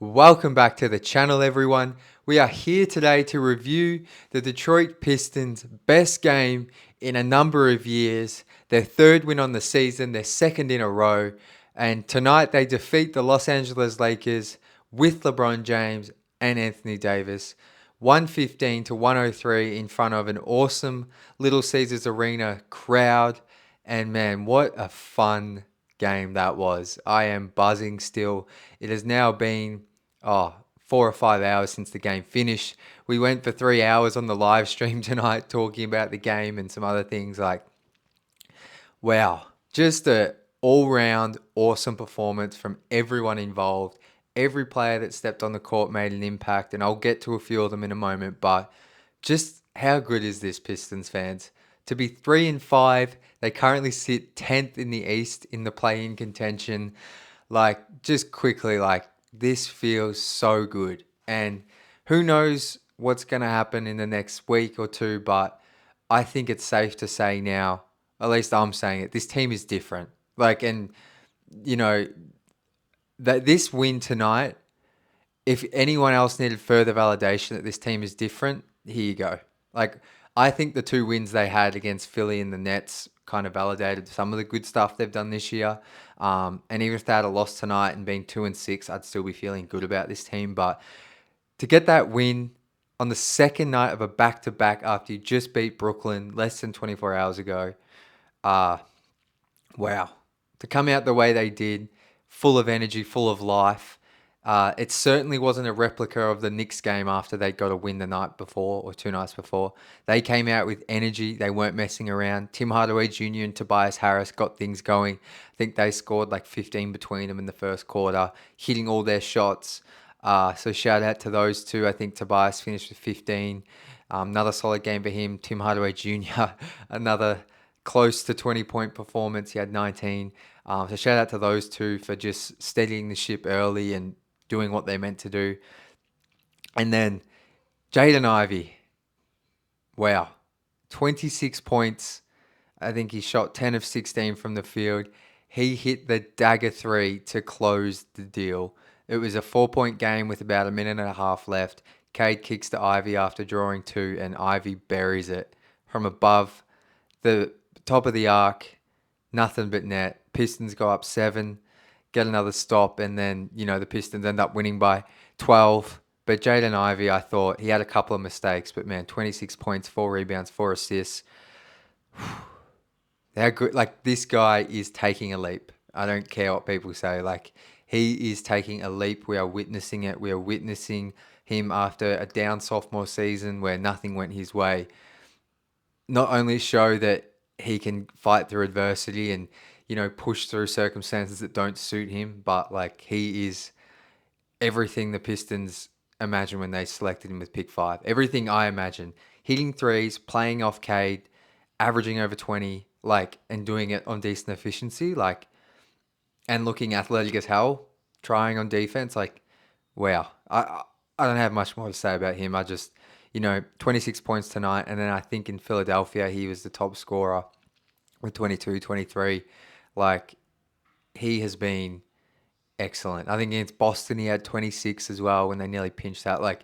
Welcome back to the channel, everyone. We are here today to review the Detroit Pistons' best game in a number of years, their third win on the season, their second in a row, and tonight they defeat the Los Angeles Lakers with LeBron James and Anthony Davis, 115 to 103 in front of an awesome Little Caesars Arena crowd. And man, what a fun game that was. I am buzzing still. It has now been 4 or 5 hours since the game finished. We went for 3 hours on the live stream tonight talking about the game and some other things. Wow, just a all-round awesome performance from everyone involved. Every player that stepped on the court made an impact, and I'll get to a few of them in a moment. But just how good is this, Pistons fans? To be 3-5, they currently sit 10th in the East in the play-in contention. Just quickly, this feels so good. And who knows what's going to happen in the next week or two, but I think it's safe to say now, at least I'm saying it, this team is different. You know, that this win tonight, if anyone else needed further validation that this team is different, here you go. Like, I think the two wins they had against Philly and the Nets kind of validated some of the good stuff they've done this year. And even if they had a loss tonight and being 2-6, I'd still be feeling good about this team. But to get that win on the second night of a back-to-back after you just beat Brooklyn less than 24 hours ago, uh, wow. To come out the way they did, full of energy, full of life. It certainly wasn't a replica of the Knicks game after they got a win the night before or 2 nights before. They came out with energy. They weren't messing around. Tim Hardaway Jr. and Tobias Harris got things going. I think they scored like 15 between them in the first quarter, hitting all their shots. So shout out to those two. I think Tobias finished with 15. Another solid game for him. Tim Hardaway Jr., another close to 20-point performance. He had 19. So shout out to those two for just steadying the ship early and doing what they meant to do. And then Jaden Ivey, wow, 26 points. I think he shot 10 of 16 from the field. He hit the dagger three to close the deal. It was a 4-point game with about a minute and a half left. Cade kicks to Ivy after drawing two, and Ivy buries it from above the top of the arc. Nothing but net. Pistons go up 7, get another stop, and then, the Pistons end up winning by 12. But Jaden Ivey, I thought, he had a couple of mistakes, but man, 26 points, 4 rebounds, 4 assists. How good, this guy is taking a leap. I don't care what people say. He is taking a leap. We are witnessing it. We are witnessing him after a down sophomore season where nothing went his way. Not only show that he can fight through adversity and, push through circumstances that don't suit him, but he is everything the Pistons imagined when they selected him with pick 5. Everything I imagine. Hitting threes, playing off Cade, averaging over 20, and doing it on decent efficiency, and looking athletic as hell, trying on defense, wow. I don't have much more to say about him. I just, 26 points tonight, and then I think in Philadelphia he was the top scorer with 22, 23. He has been excellent. I think against Boston he had 26 as well when they nearly pinched out.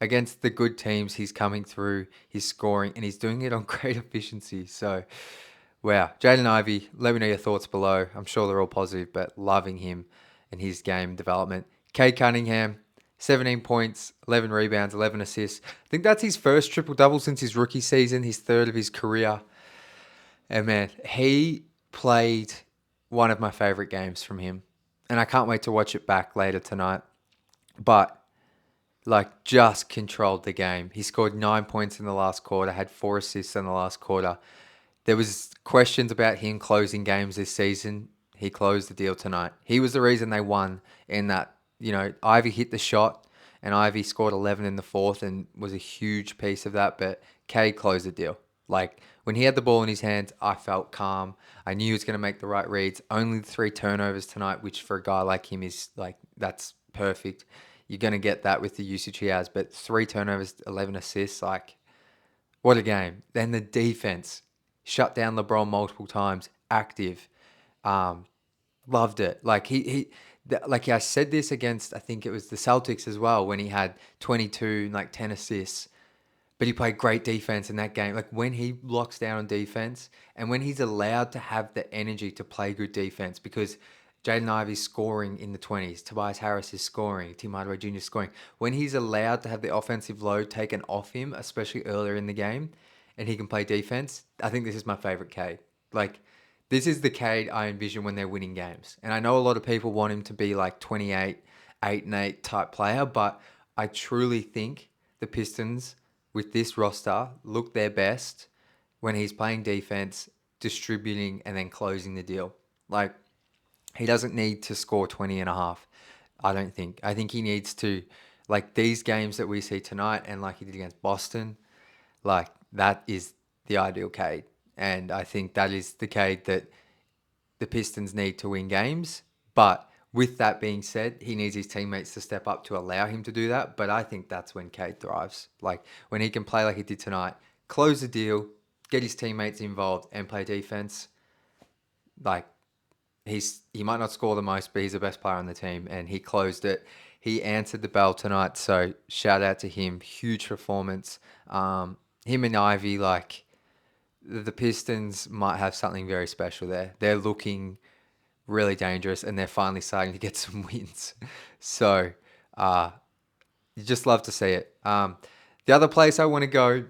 Against the good teams, he's coming through, he's scoring, and he's doing it on great efficiency. So, wow. Jaden Ivey, let me know your thoughts below. I'm sure they're all positive, but loving him and his game development. Cade Cunningham, 17 points, 11 rebounds, 11 assists. I think that's his first triple-double since his rookie season, his third of his career. And man, he played one of my favorite games from him. And I can't wait to watch it back later tonight. But just controlled the game. He scored 9 points in the last quarter, had 4 assists in the last quarter. There was questions about him closing games this season. He closed the deal tonight. He was the reason they won in that, Ivy hit the shot and Ivy scored 11 in the fourth and was a huge piece of that. But Cade closed the deal. When he had the ball in his hands, I felt calm. I knew he was going to make the right reads. Only 3 turnovers tonight, which for a guy like him is that's perfect. You're going to get that with the usage he has. But 3 turnovers, 11 assists, what a game. Then the defense shut down LeBron multiple times, active. Loved it. Like I said this against, I think it was the Celtics as well, when he had 22 and like 10 assists, but he played great defense in that game. Like when he locks down on defense and when he's allowed to have the energy to play good defense, because Jaden Ivey's scoring in the 20s, Tobias Harris is scoring, Tim Hardaway Jr. is scoring. When he's allowed to have the offensive load taken off him, especially earlier in the game, and he can play defense, I think this is my favorite Cade. Like, this is the Cade I envision when they're winning games. And I know a lot of people want him to be like 28, 8 and 8 type player, but I truly think the Pistons with this roster look their best when he's playing defense, distributing, and then closing the deal. Like, he doesn't need to score 20 and a half. I don't think. I think he needs to, like these games that we see tonight and like he did against Boston, like that is the ideal Cade. And I think that is the Cade that the Pistons need to win games. But with that being said, he needs his teammates to step up to allow him to do that. But I think that's when Cade thrives. Like when he can play like he did tonight, close the deal, get his teammates involved, and play defense. Like he might not score the most, but he's the best player on the team, and he closed it. He answered the bell tonight, so shout out to him. Huge performance. Him and Ivy, like the Pistons might have something very special there. They're looking really dangerous, and they're finally starting to get some wins. So you just love to see it. The other place I want to go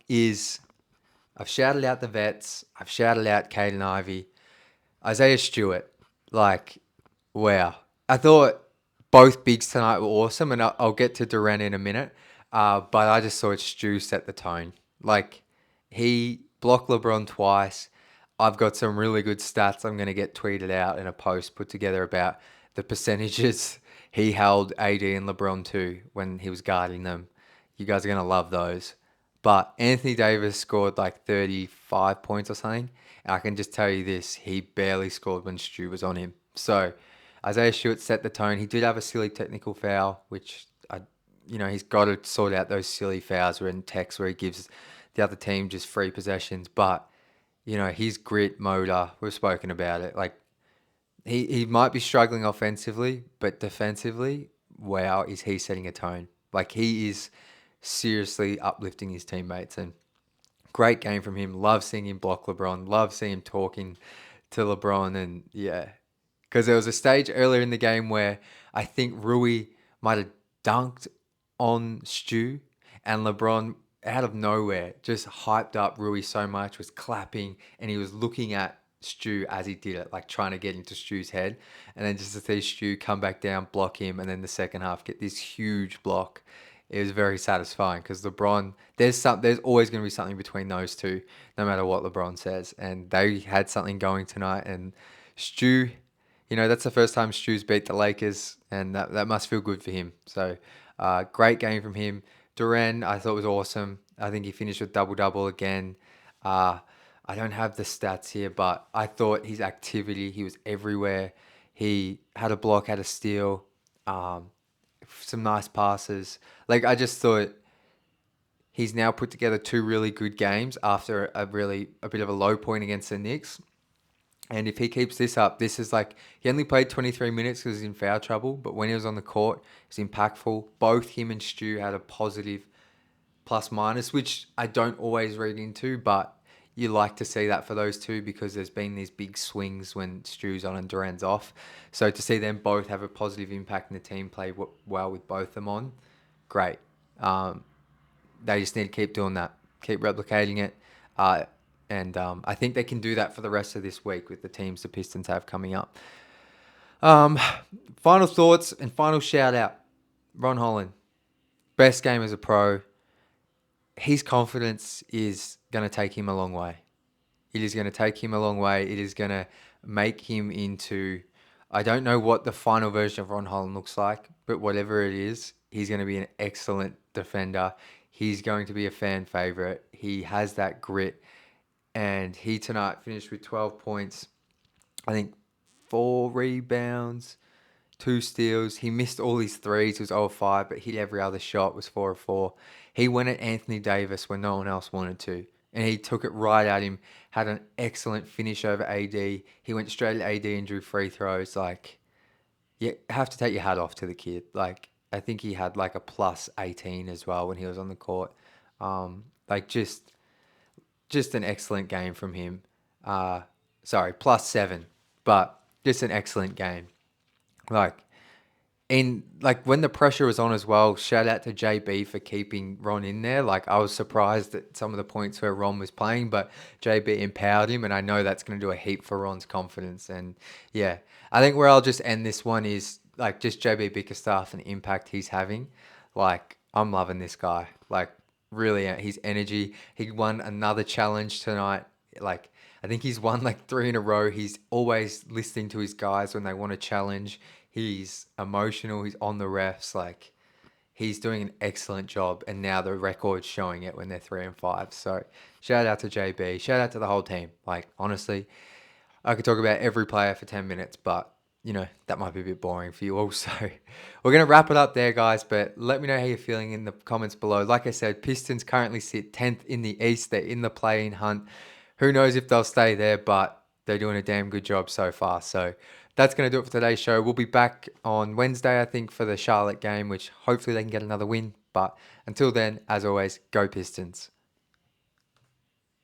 is I've shouted out the vets. I've shouted out Cade and Ivy. Isaiah Stewart, like, wow. I thought both bigs tonight were awesome, and I'll get to Durant in a minute. But I just thought Stu set the tone. Like, he blocked LeBron twice. I've got some really good stats I'm going to get tweeted out in a post put together about the percentages he held AD and LeBron to when he was guarding them. You guys are going to love those. But Anthony Davis scored like 35 points or something. And I can just tell you this, he barely scored when Stu was on him. So Isaiah Stewart set the tone. He did have a silly technical foul, which he's got to sort out those silly fouls where in text where he gives the other team just free possessions. But, his grit motor, we've spoken about it. Like he might be struggling offensively, but defensively, wow, is he setting a tone. Like he is seriously uplifting his teammates, and great game from him. Love seeing him block LeBron. Love seeing him talking to LeBron, and yeah, because there was a stage earlier in the game where I think Rui might have dunked on Stu, and LeBron out of nowhere just hyped up Rui so much, was clapping, and he was looking at Stu as he did it, like trying to get into Stu's head, and then just to see Stu come back down, block him, and then the second half get this huge block. It was very satisfying because LeBron, there's always going to be something between those two, no matter what LeBron says, and they had something going tonight. And Stu, that's the first time Stu's beat the Lakers, and that must feel good for him. So, great game from him. Durant, I thought was awesome. I think he finished with double-double again. I don't have the stats here, but I thought his activity, he was everywhere. He had a block, had a steal, some nice passes. Like, I just thought he's now put together two really good games after a bit of a low point against the Knicks. And if he keeps this up, this is like, he only played 23 minutes because he's in foul trouble, but when he was on the court, he's impactful. Both him and Stu had a positive plus minus, which I don't always read into, but you like to see that for those two because there's been these big swings when Stu's on and Durant's off. So to see them both have a positive impact in the team, play well with both of them on, great. They just need to keep doing that, keep replicating it. And I think they can do that for the rest of this week with the teams the Pistons have coming up. Final thoughts and final shout out. Ron Holland, best game as a pro. His confidence is going to take him a long way. It is going to take him a long way. It is going to make him into, I don't know what the final version of Ron Holland looks like, but whatever it is, he's going to be an excellent defender. He's going to be a fan favorite. He has that grit. And he tonight finished with 12 points, I think 4 rebounds, 2 steals. He missed all his threes. He was 0 of 5, but hit every other shot, was 4 of 4. He went at Anthony Davis when no one else wanted to. And he took it right at him, had an excellent finish over AD. He went straight at AD and drew free throws. Like, Yeah, have to take your hat off to the kid. Like, I think he had like a plus 18 as well when he was on the court. Like just an excellent game from him. Uh, sorry, plus 7, but just an excellent game. Like, and like when the pressure was on as well, shout out to JB for keeping Ron in there. Like, I was surprised at some of the points where Ron was playing, but JB empowered him, and I know that's going to do a heap for Ron's confidence. And yeah, I think where I'll just end this one is like just JB Bickerstaff and the impact he's having. Like, I'm loving this guy. Like, really, his energy. He won another challenge tonight. Like, I think he's won like 3 in a row. He's always listening to his guys when they want to challenge. He's emotional. He's on the refs. Like, he's doing an excellent job. And now the record's showing it when they're 3-5. So shout out to JB. Shout out to the whole team. Like, honestly, I could talk about every player for 10 minutes, but that might be a bit boring for you also. We're going to wrap it up there, guys, but let me know how you're feeling in the comments below. Like I said, Pistons currently sit 10th in the East. They're in the play-in hunt. Who knows if they'll stay there, but they're doing a damn good job so far. So that's going to do it for today's show. We'll be back on Wednesday, I think, for the Charlotte game, which hopefully they can get another win. But until then, as always, go Pistons.